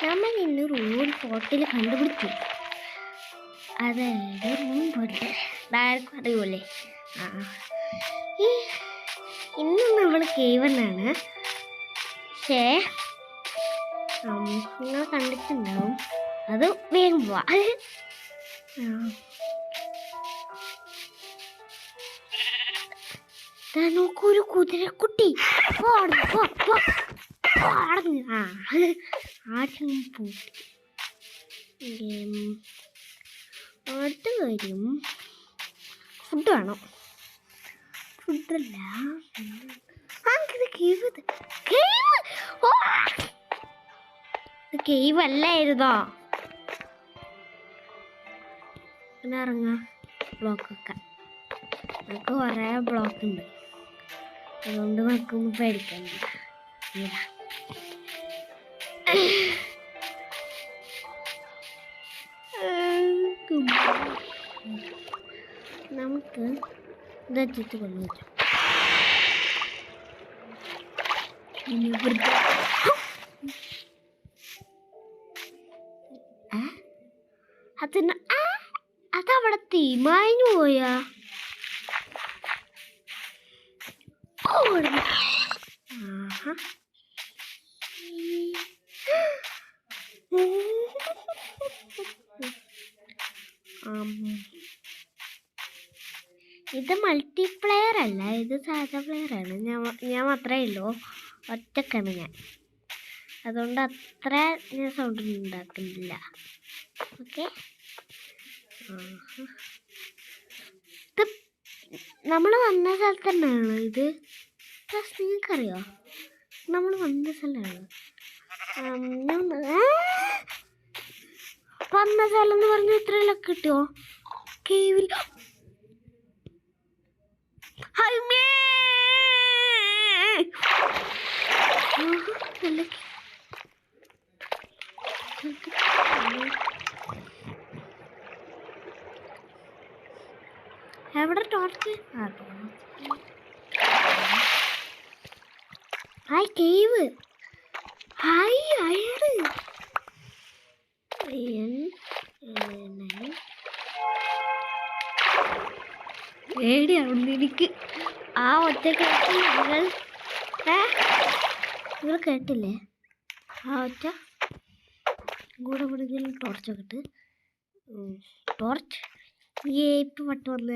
നമ്മൾ ഇന്ന് റൂം ഫോട്ടിൽ കണ്ടുപിടിച്ചു. അതായത് റൂം ഫോട്ടിൽ ആർക്കും അറിയൂലേ. ഇന്ന് നമ്മൾ കേവനാണ്. പക്ഷേ നിങ്ങൾ കണ്ടിട്ടുണ്ടാവും. അത് വേഗം പോവാ. നോക്കൊരു കുതിരക്കുട്ടി അടുത്ത കാര്യം ഫുഡ് വേണം. ഫുഡല്ല, കേവ് അല്ലായിരുന്നോ? പിന്നെ ഇറങ്ങാം. ബ്ലോക്കൊക്കെ നമുക്ക് കുറേ ബ്ലോക്ക് ഉണ്ട്, അതുകൊണ്ട് നമുക്കൊന്നും പേടിക്കണ്ട. നമുക്ക് ഇതെത്തിട്ട് കൊണ്ടുവച്ചു. അതിന് അതവിടെ തീമാഞ്ഞു പോയാ. ഇത് മൾട്ടിപ്ലെയർ അല്ല, ഇത് സാധാ പ്ലെയറാണ്. ഞാൻ മാത്രമേ ഉള്ളൂ, ഒറ്റക്കാണ് ഞാൻ. അതുകൊണ്ട് അത്ര ഞാൻ സൗണ്ട് ഉണ്ടാക്കുന്നില്ല. ഓക്കെ, ഇത് നമ്മൾ വന്ന സ്ഥലത്ത് തന്നെയാണ്. ഇത് നിങ്ങൾക്കറിയോ? നമ്മൾ വന്ന സ്ഥലമാണ്. വന്ന സ്ഥലം എന്ന് പറഞ്ഞാൽ ഇത്രയൊക്കെ കിട്ടുമോ? കേവിൽ എവിടെ ടോർച്ച്? ഹായ് കേവ്, ഹായ് അയാള് പേടിയാവുന്നു എനിക്ക്. ആ ഒറ്റ നിങ്ങൾ കേട്ടില്ലേ? ആ ഒറ്റ കൂടെ കൂടെ ടോർച്ചൊക്കെ ഇട്ട് ടോർച്ച് ഇപ്പം വട്ട് വന്ന്